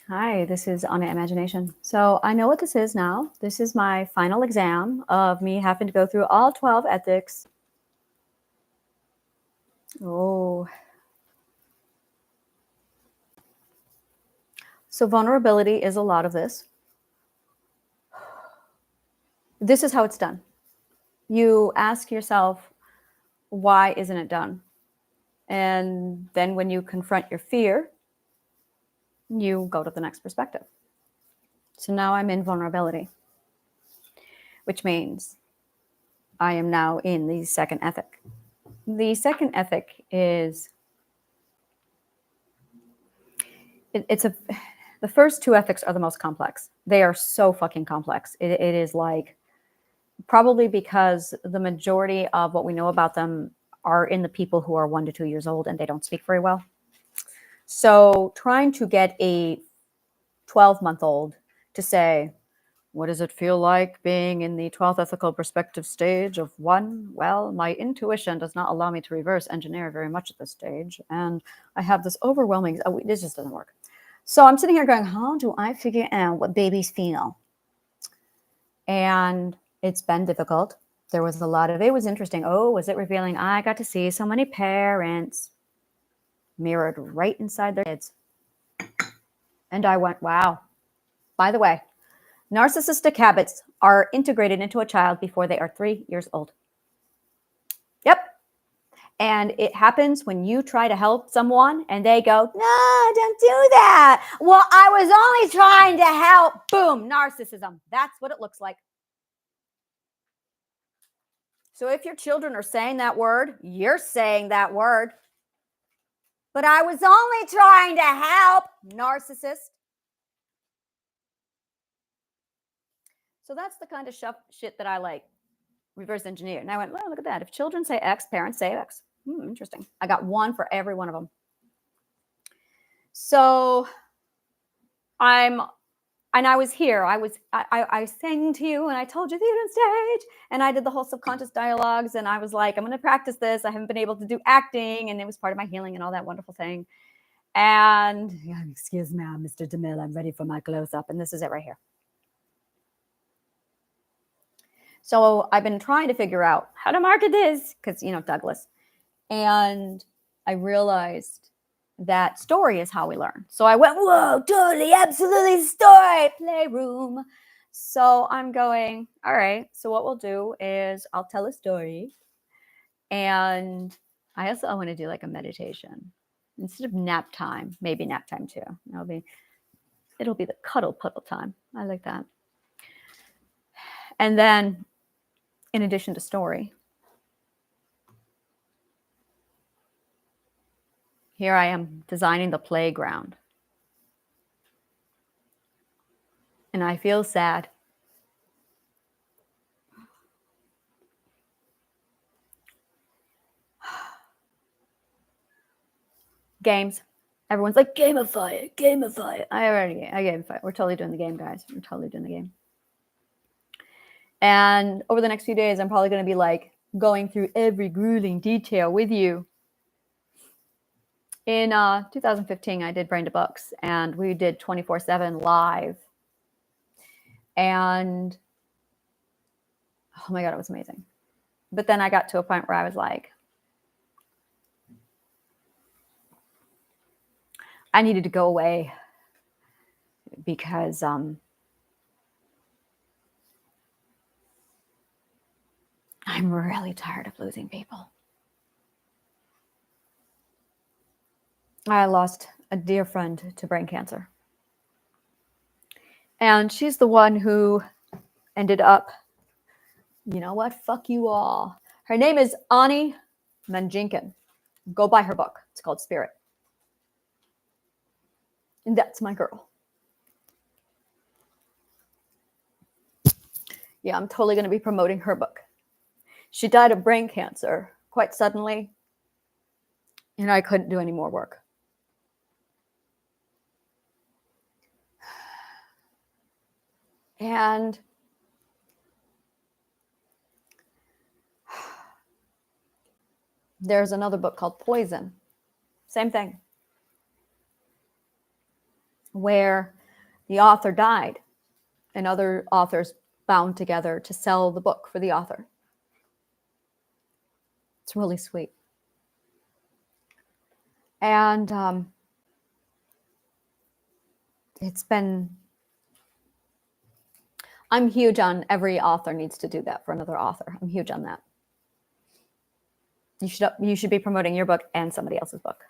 Hi, this is Anna Imagination. So I know what this is now. This is my final exam of me having to go through all 12 ethics. Oh. So vulnerability is a lot of this. This is how it's done. You ask yourself, why isn't it done? And then when you confront your fear, you go to the next perspective. So now I'm in vulnerability, which means I am now in the second ethic. The second ethic is it's a the first two ethics are the most complex. They are so fucking complex. It is like probably because the majority of what we know about them are in the people who are 1 to 2 years old and they don't speak very well. So trying to get a 12-month-old to say, what does it feel like being in the 12th ethical perspective stage of one? Well, my intuition does not allow me to reverse engineer very much at this stage. And I have this overwhelming, this just doesn't work. So I'm sitting here going, how do I figure out what babies feel? And it's been difficult. There was a lot of, it was interesting. Oh, was it revealing? I got to see so many parents mirrored right inside their kids. And I went, wow. By the way, narcissistic habits are integrated into a child before they are 3 years old. Yep. And it happens when you try to help someone and they go, no, don't do that. Well, I was only trying to help. Boom, narcissism. That's what it looks like. So if your children are saying that word, you're saying that word. But I was only trying to help, narcissist. So that's the kind of shit that I like. Reverse engineer. And I went, well, look at that. If children say X, parents say X. Interesting. I got one for every one of them. So I was here. I sang to you and I told you theater on stage and I did the whole subconscious dialogues and I was like, I'm going to practice this. I haven't been able to do acting and it was part of my healing and all that wonderful thing. And excuse me, Mr. DeMille, I'm ready for my close up. And this is it right here. So I've been trying to figure out how to market this because, Douglas. And I realized that story is how we learn. So I went, whoa, totally, absolutely story, playroom. So I'm going, all right, so what we'll do is I'll tell a story. And I also want to do like a meditation. Instead of nap time, maybe nap time too. It'll be the cuddle puddle time. I like that. And then in addition to story, here I am designing the playground. And I feel sad. Games. Everyone's like, gamify it, gamify it. I gamify it. We're totally doing the game, guys. We're totally doing the game. And over the next few days, I'm probably going to be like going through every grueling detail with you. In 2015, I did Brain to Books, and we did 24/7 live. And oh my God, it was amazing. But then I got to a point where I was like, I needed to go away because I'm really tired of losing people. I lost a dear friend to brain cancer. And she's the one who ended up, you know what? Fuck you all. Her name is Ani Manjinkin. Go buy her book. It's called Spirit. And that's my girl. Yeah, I'm totally going to be promoting her book. She died of brain cancer quite suddenly, and I couldn't do any more work. And there's another book called Poison. Same thing. where the author died and other authors bound together to sell the book for the author. It's really sweet. And I'm huge on every author needs to do that for another author. I'm huge on that. You should be promoting your book and somebody else's book.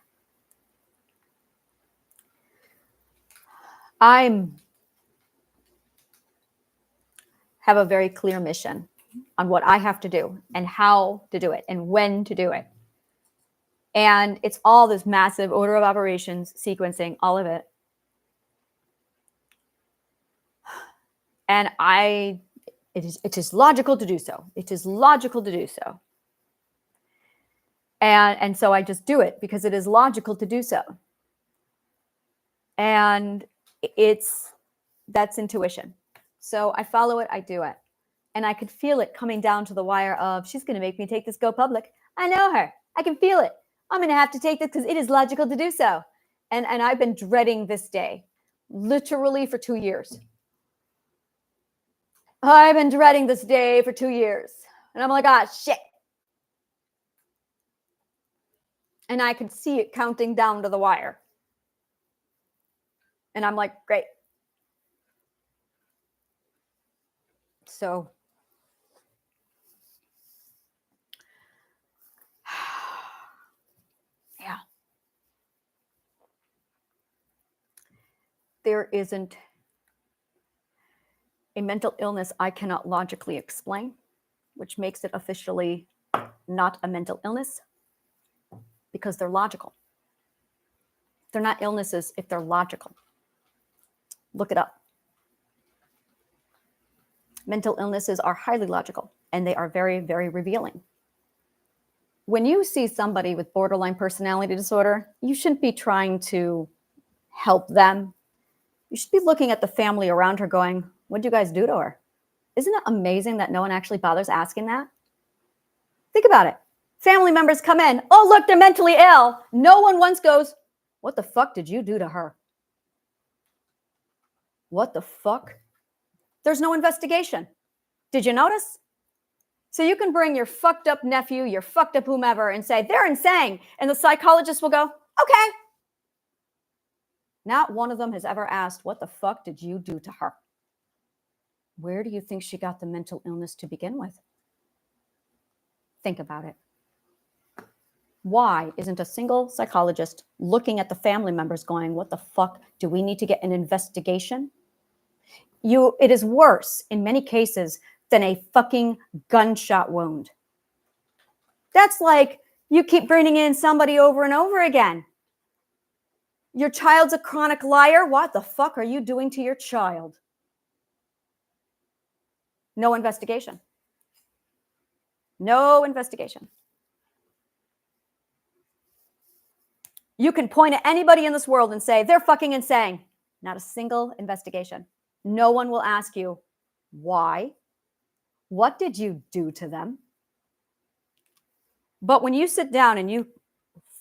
I have a very clear mission on what I have to do and how to do it and when to do it. And it's all this massive order of operations, sequencing, all of it. And it is logical to do so. It is logical to do so. And so I just do it because it is logical to do so. And that's intuition. So I follow it, I do it. And I could feel it coming down to the wire of, she's going to make me take this go public. I know her. I can feel it. I'm going to have to take this because it is logical to do so. And I've been dreading this day, literally for 2 years. I've been dreading this day for 2 years. And I'm like, shit. And I could see it counting down to the wire. And I'm like, great. So yeah. There isn't a mental illness I cannot logically explain, which makes it officially not a mental illness because they're logical. They're not illnesses if they're logical. Look it up. Mental illnesses are highly logical and they are very, very revealing. When you see somebody with borderline personality disorder, you shouldn't be trying to help them. You should be looking at the family around her going, what'd you guys do to her? Isn't it amazing that no one actually bothers asking that? Think about it. Family members come in. Oh, look, they're mentally ill. No one once goes, what the fuck did you do to her? What the fuck? There's no investigation. Did you notice? So you can bring your fucked up nephew, your fucked up whomever, and say, they're insane. And the psychologist will go, okay. Not one of them has ever asked, what the fuck did you do to her? Where do you think she got the mental illness to begin with? Think about it. Why isn't a single psychologist looking at the family members going, what the fuck? Do we need to get an investigation? It is worse in many cases than a fucking gunshot wound. That's like you keep bringing in somebody over and over again. Your child's a chronic liar. What the fuck are you doing to your child? No investigation. No investigation. You can point at anybody in this world and say, they're fucking insane. Not a single investigation. No one will ask you, why? What did you do to them? But when you sit down and you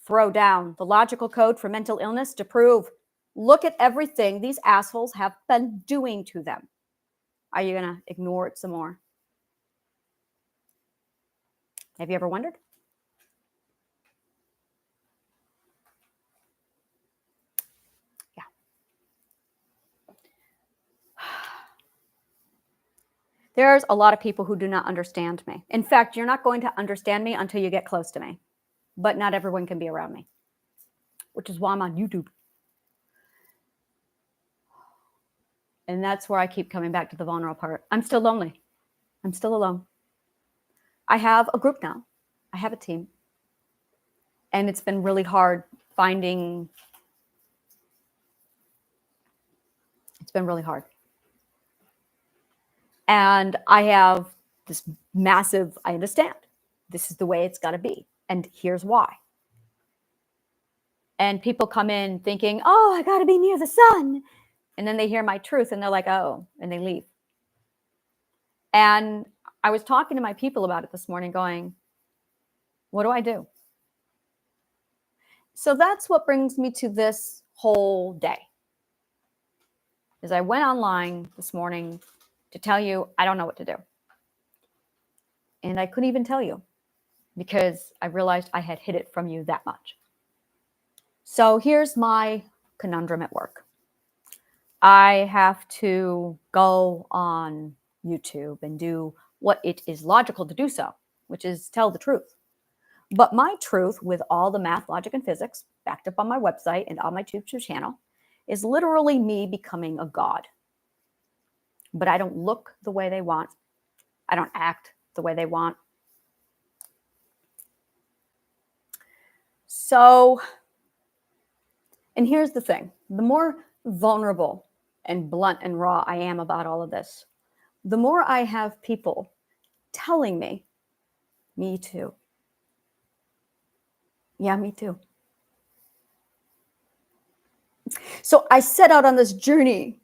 throw down the logical code for mental illness to prove, look at everything these assholes have been doing to them. Are you going to ignore it some more? Have you ever wondered? Yeah. There's a lot of people who do not understand me. In fact, you're not going to understand me until you get close to me. But not everyone can be around me, which is why I'm on YouTube. And that's where I keep coming back to the vulnerable part. I'm still lonely. I'm still alone. I have a group now. I have a team. And it's been really hard finding. It's been really hard. And I have this massive, I understand. This is the way it's got to be. And here's why. And people come in thinking, oh, I got to be near the sun. And then they hear my truth and they're like, oh, and they leave. And I was talking to my people about it this morning going, what do I do? So that's what brings me to this whole day. is I went online this morning to tell you I don't know what to do. And I couldn't even tell you because I realized I had hid it from you that much. So here's my conundrum at work. I have to go on YouTube and do what it is logical to do so, which is tell the truth. But my truth, with all the math, logic, and physics backed up on my website and on my YouTube channel, is literally me becoming a god. But I don't look the way they want. I don't act the way they want. So, and here's the thing. The more vulnerable and blunt and raw I am about all of this, the more I have people telling me too. Yeah, me too. So I set out on this journey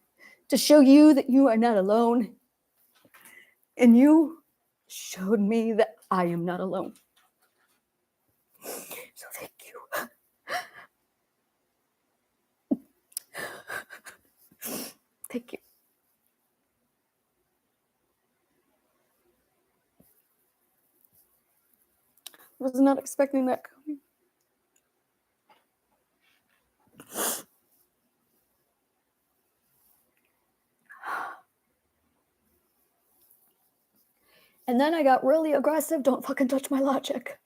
to show you that you are not alone. And you showed me that I am not alone. So thank you. Thank you. I was not expecting that coming. And then I got really aggressive. Don't fucking touch my logic.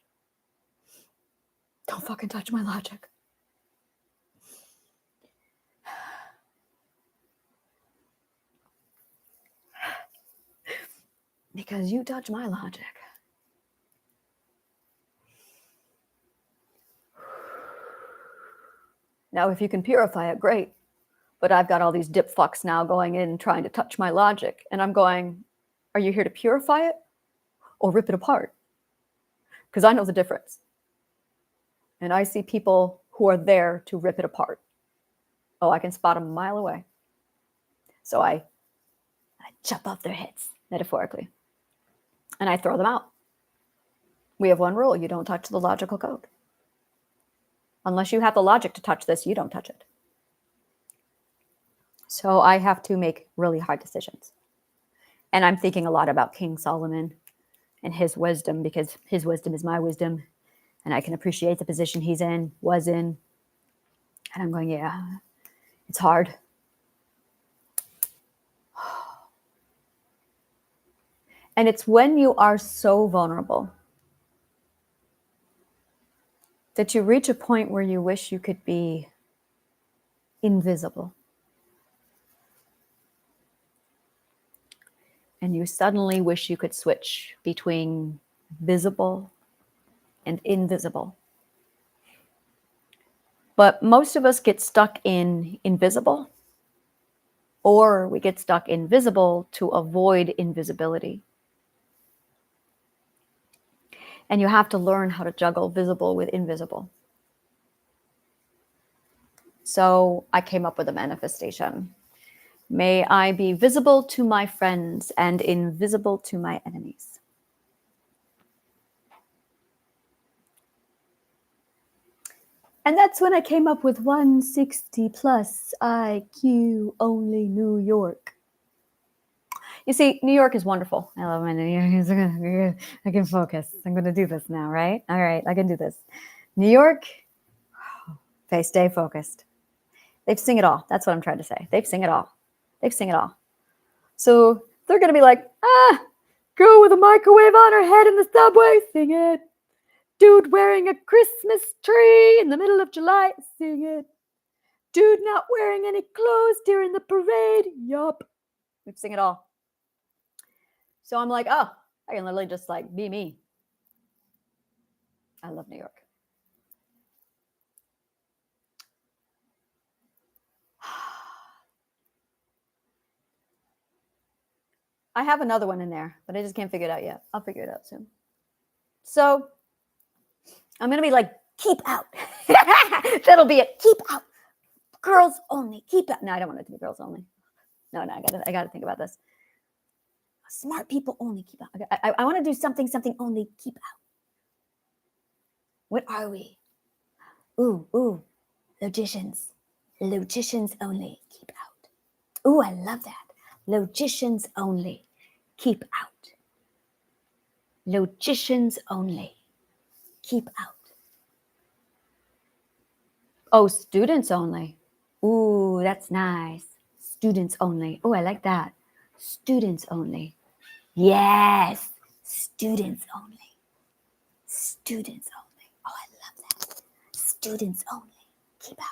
Don't fucking touch my logic. Because you touch my logic. Now, if you can purify it, great. But I've got all these dip fucks now going in trying to touch my logic. And I'm going, are you here to purify it or rip it apart? Because I know the difference. And I see people who are there to rip it apart. Oh, I can spot them a mile away. So I chop off their heads, metaphorically. And I throw them out. We have one rule. You don't touch the logical code. Unless you have the logic to touch this, you don't touch it. So I have to make really hard decisions. And I'm thinking a lot about King Solomon and his wisdom, because his wisdom is my wisdom. And I can appreciate the position he's in, was in. And I'm going, yeah, it's hard. And it's when you are so vulnerable that you reach a point where you wish you could be invisible. And you suddenly wish you could switch between visible and invisible. But most of us get stuck in invisible, or we get stuck in visible to avoid invisibility. And you have to learn how to juggle visible with invisible. So I came up with a manifestation. May I be visible to my friends and invisible to my enemies. And that's when I came up with 160 plus IQ, only New York. You see, New York is wonderful. I love my New York. I can focus. I'm going to do this now, right? All right, I can do this. New York, they stay focused. They've seen it all. That's what I'm trying to say. They've seen it all. They've seen it all. So they're going to be like, girl with a microwave on her head in the subway, sing it. Dude wearing a Christmas tree in the middle of July, sing it. Dude not wearing any clothes during the parade, yup. We've seen it all. So I'm like, I can literally just like be me. I love New York. I have another one in there, but I just can't figure it out yet. I'll figure it out soon. So I'm going to be like, keep out. That'll be it. Keep out. Girls only. Keep out. No, I don't want it to be girls only. No, I got to think about this. Smart people only. Keep out. Okay, I want to do something only. Keep out. What are we? Ooh. Logicians. Logicians only. Keep out. Ooh, I love that. Logicians only. Keep out. Logicians only. Keep out. Oh, students only. Ooh, that's nice. Students only. Oh, I like that. Students only. Yes. Students only. Students only. Oh, I love that. Students only. Keep out.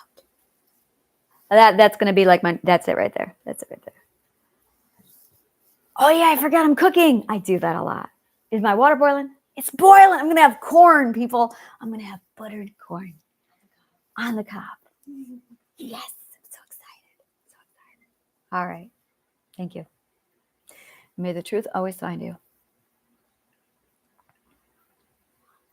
That's going to be like that's it right there. That's it right there. Oh, yeah, I forgot I'm cooking. I do that a lot. Is my water boiling? It's boiling. I'm going to have corn, people. I'm going to have buttered corn on the cob. Yes. I'm so excited. So excited. All right. Thank you. May the truth always find you.